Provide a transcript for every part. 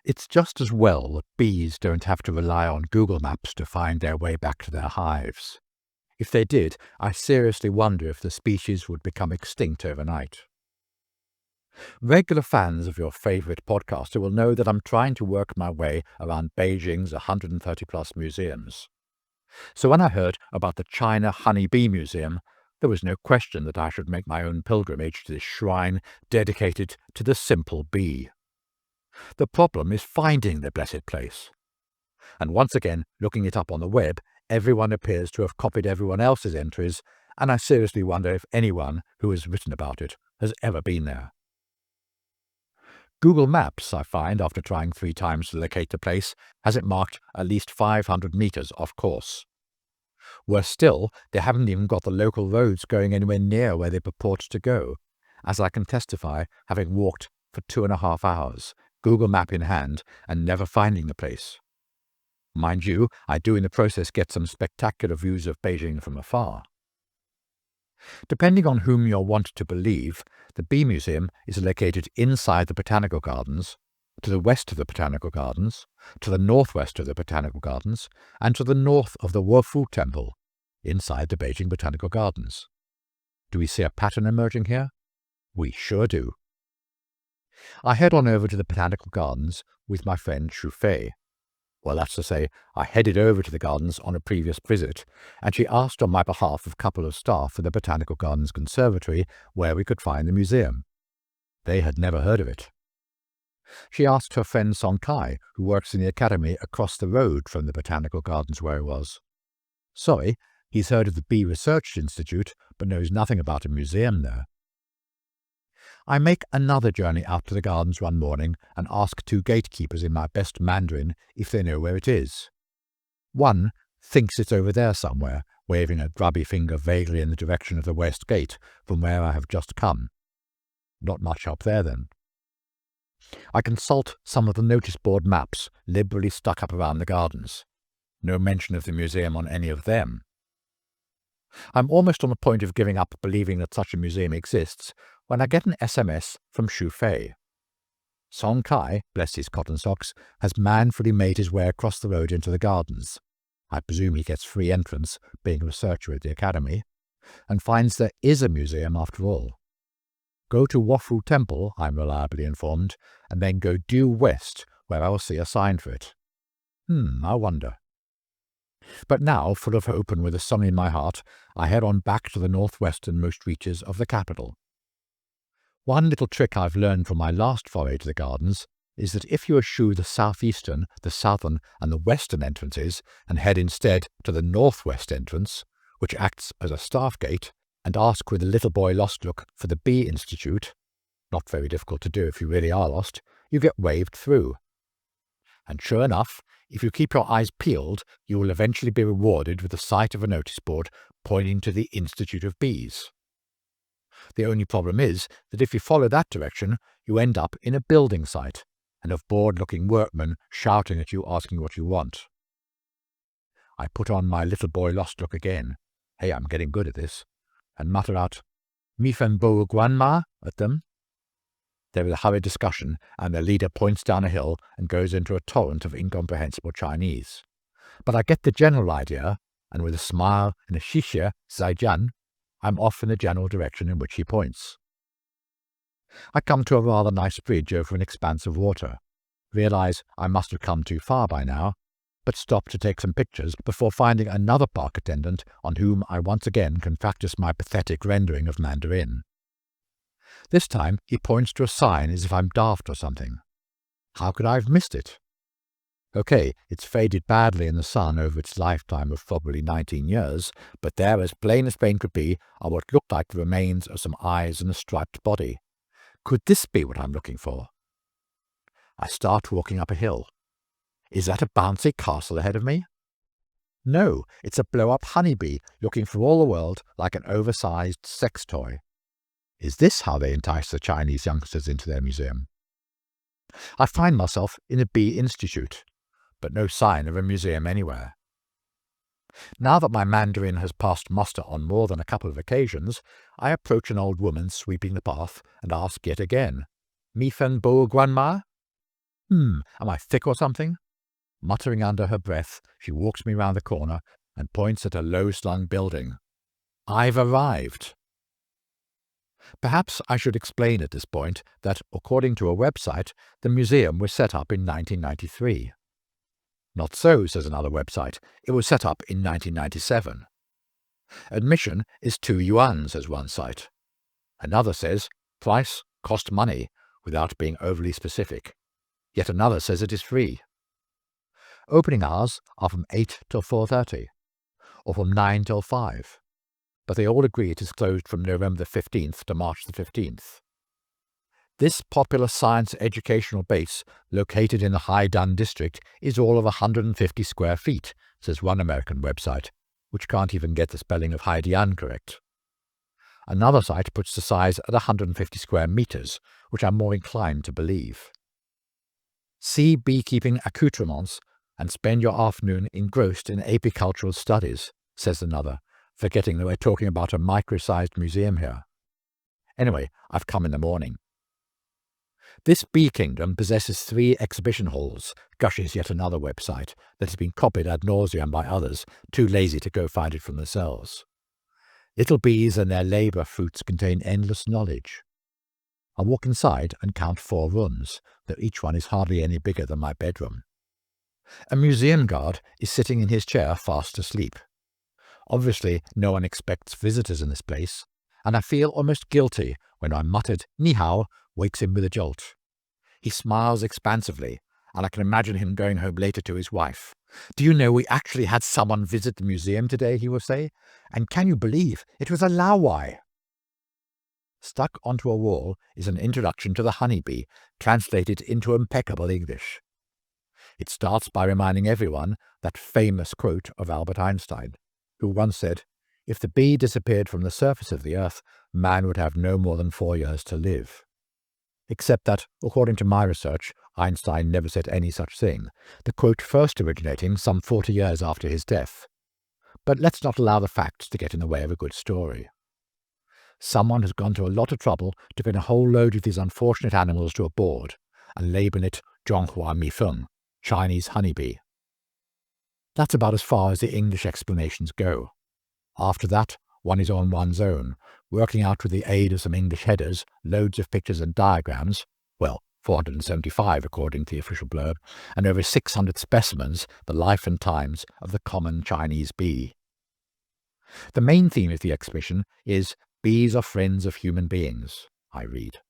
It's just as well that bees don't have to rely on Google Maps to find their way back to their hives. If they did, I seriously wonder if the species would become extinct overnight. Regular fans of your favourite podcaster will know that I'm trying to work my way around Beijing's 130-plus museums. So when I heard about the China Honey Bee Museum, there was no question that I should make my own pilgrimage to this shrine dedicated to the simple bee. The problem is finding the blessed place. And once again, looking it up on the web, everyone appears to have copied everyone else's entries, and I seriously wonder if anyone who has written about it has ever been there. Google Maps, I find, after trying 3 times to locate the place, has it marked at least 500 metres off course. Worse still, they haven't even got the local roads going anywhere near where they purport to go, as I can testify, having walked for 2.5 hours, Google Map in hand, and never finding the place. Mind you, I do in the process get some spectacular views of Beijing from afar. Depending on whom you're wont to believe, the Bee Museum is located inside the Botanical Gardens, to the west of the Botanical Gardens, to the northwest of the Botanical Gardens, and to the north of the Wofu Temple, inside the Beijing Botanical Gardens. Do we see a pattern emerging here? We sure do. I head on over to the Botanical Gardens with my friend Shu Fei. Well, that's to say, I headed over to the gardens on a previous visit, and she asked on my behalf of a couple of staff for the Botanical Gardens Conservatory where we could find the museum. They had never heard of it. She asked her friend Song Kai, who works in the academy across the road from the Botanical Gardens where he was. Sorry, he's heard of the Bee Research Institute, but knows nothing about a museum there. I make another journey out to the gardens one morning and ask 2 gatekeepers in my best Mandarin if they know where it is. One thinks it's over there somewhere, waving a grubby finger vaguely in the direction of the west gate from where I have just come. Not much up there, then. I consult some of the notice board maps liberally stuck up around the gardens. No mention of the museum on any of them. I'm almost on the point of giving up believing that such a museum exists when I get an SMS from Shu Fei. Song Kai, bless his cotton socks, has manfully made his way across the road into the gardens. I presume he gets free entrance, being a researcher at the academy, and finds there is a museum after all. Go to Wofu Temple, I'm reliably informed, and then go due west, where I will see a sign for it. I wonder. But now, full of hope and with a song in my heart, I head on back to the northwesternmost reaches of the capital. One little trick I've learned from my last foray to the gardens is that if you eschew the southeastern, the southern, and the western entrances, and head instead to the northwest entrance, which acts as a staff gate, and ask with a little boy lost look for the Bee Institute, not very difficult to do if you really are lost, you get waved through. And sure enough, if you keep your eyes peeled, you will eventually be rewarded with the sight of a notice board pointing to the Institute of Bees. The only problem is that if you follow that direction, you end up in a building site, and have bored-looking workmen shouting at you asking what you want. I put on my little boy lost look again. Hey, I'm getting good at this. And mutter out, "Mi fen bo guanma" at them. There is a hurried discussion, and their leader points down a hill and goes into a torrent of incomprehensible Chinese. But I get the general idea, and with a smile and a shixie, zaijian, I'm off in the general direction in which he points. I come to a rather nice bridge over an expanse of water, realize I must have come too far by now, but stop to take some pictures before finding another park attendant on whom I once again can practice my pathetic rendering of Mandarin. This time he points to a sign as if I'm daft or something. How could I have missed it? Okay, it's faded badly in the sun over its lifetime of probably 19 years, but there, as plain could be, are what looked like the remains of some eyes and a striped body. Could this be what I'm looking for? I start walking up a hill. Is that a bouncy castle ahead of me? No, it's a blow-up honeybee looking for all the world like an oversized sex toy. Is this how they entice the Chinese youngsters into their museum? I find myself in a Bee Institute, but no sign of a museum anywhere. Now that my Mandarin has passed muster on more than a couple of occasions, I approach an old woman sweeping the path and ask yet again, "Mi fen bo guanma?" Am I thick or something? Muttering under her breath, she walks me round the corner and points at a low-slung building. I've arrived. Perhaps I should explain at this point that, according to a website, the museum was set up in 1993. Not so, says another website. It was set up in 1997. Admission is 2 yuan, says one site. Another says price cost money, without being overly specific. Yet another says it is free. Opening hours are from 8 till 4:30, or from 9 till 5, but they all agree it is closed from November the 15th to March the 15th. This popular science educational base, located in the Haidan district, is all of 150 square feet, says one American website, which can't even get the spelling of Haidian correct. Another site puts the size at 150 square meters, which I'm more inclined to believe. See beekeeping accoutrements and spend your afternoon engrossed in apicultural studies, says another, forgetting that we're talking about a micro-sized museum here. Anyway, I've come in the morning. This bee kingdom possesses 3 exhibition halls, gushes yet another website that has been copied ad nauseam by others, too lazy to go find it from themselves. Little bees and their labour fruits contain endless knowledge. I walk inside and count 4 rooms, though each one is hardly any bigger than my bedroom. A museum guard is sitting in his chair fast asleep. Obviously, no one expects visitors in this place, and I feel almost guilty when my muttered "ni hao" wakes him with a jolt. He smiles expansively, and I can imagine him going home later to his wife. "Do you know we actually had someone visit the museum today," he will say, "and can you believe it was a Laowai?" Stuck onto a wall is an introduction to the honeybee, translated into impeccable English. It starts by reminding everyone that famous quote of Albert Einstein, who once said, "If the bee disappeared from the surface of the earth, man would have no more than 4 years to live." Except that, according to my research, Einstein never said any such thing, the quote first originating some 40 years after his death. But let's not allow the facts to get in the way of a good story. Someone has gone to a lot of trouble to pin a whole load of these unfortunate animals to a board and label it Zhonghua Mifeng, Chinese honeybee. That's about as far as the English explanations go. After that, one is on one's own, working out with the aid of some English headers, loads of pictures and diagrams, well, 475 according to the official blurb, and over 600 specimens, the life and times of the common Chinese bee. The main theme of the exhibition is "Bees are friends of human beings," I read.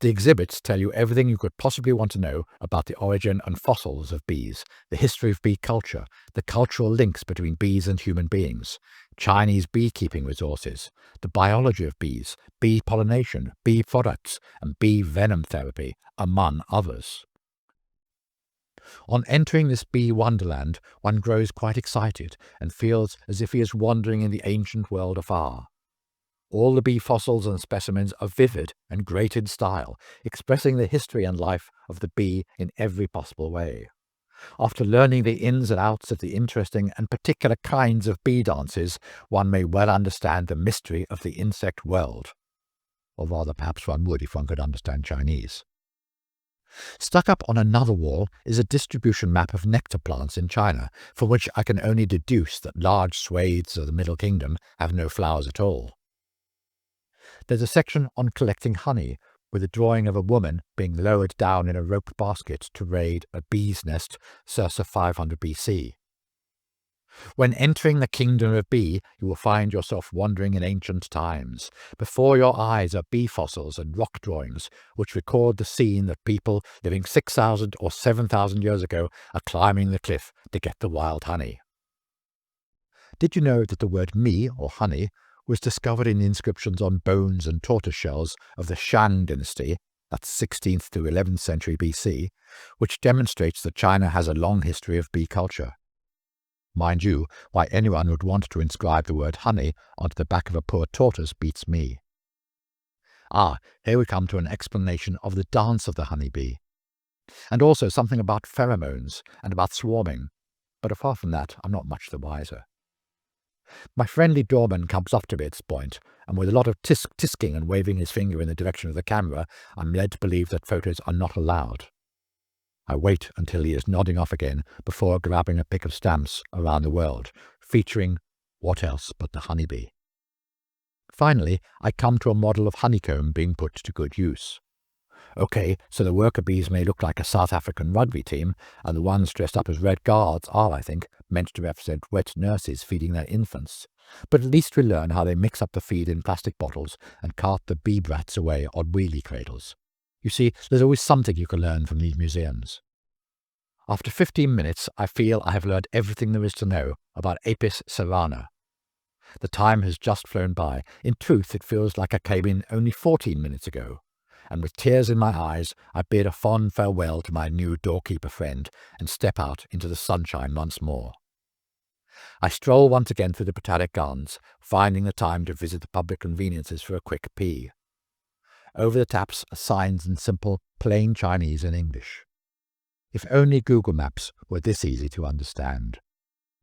The exhibits tell you everything you could possibly want to know about the origin and fossils of bees, the history of bee culture, the cultural links between bees and human beings, Chinese beekeeping resources, the biology of bees, bee pollination, bee products, and bee venom therapy, among others. On entering this bee wonderland, one grows quite excited and feels as if he is wandering in the ancient world afar. All the bee fossils and specimens are vivid and great in style, expressing the history and life of the bee in every possible way. After learning the ins and outs of the interesting and particular kinds of bee dances, one may well understand the mystery of the insect world. Or rather, perhaps one would if one could understand Chinese. Stuck up on another wall is a distribution map of nectar plants in China, from which I can only deduce that large swathes of the Middle Kingdom have no flowers at all. There's a section on collecting honey, with a drawing of a woman being lowered down in a rope basket to raid a bee's nest circa 500 BC. When entering the kingdom of bee, you will find yourself wandering in ancient times. Before your eyes are bee fossils and rock drawings, which record the scene that people living 6,000 or 7,000 years ago are climbing the cliff to get the wild honey. Did you know that the word mi, or honey, was discovered in inscriptions on bones and tortoise shells of the Shang dynasty, that's 16th to 11th century BC, which demonstrates that China has a long history of bee culture. Mind you, why anyone would want to inscribe the word honey onto the back of a poor tortoise beats me. Here we come to an explanation of the dance of the honeybee, and also something about pheromones and about swarming, but apart from that, I'm not much the wiser. My friendly doorman comes up to me at this point, and with a lot of tisking and waving his finger in the direction of the camera, I'm led to believe that photos are not allowed. I wait until he is nodding off again before grabbing a pick of stamps around the world, featuring what else but the honeybee. Finally, I come to a model of honeycomb being put to good use. Okay, so the worker bees may look like a South African rugby team, and the ones dressed up as Red Guards are, I think, meant to represent wet nurses feeding their infants. But at least we learn how they mix up the feed in plastic bottles and cart the bee brats away on wheelie cradles. You see, there's always something you can learn from these museums. After 15 minutes, I feel I have learned everything there is to know about Apis cerana. The time has just flown by. In truth, it feels like I came in only 14 minutes ago. And with tears in my eyes, I bid a fond farewell to my new doorkeeper friend and step out into the sunshine once more. I stroll once again through the Botanic Gardens, finding the time to visit the public conveniences for a quick pee. Over the taps are signs in simple, plain Chinese and English. If only Google Maps were this easy to understand.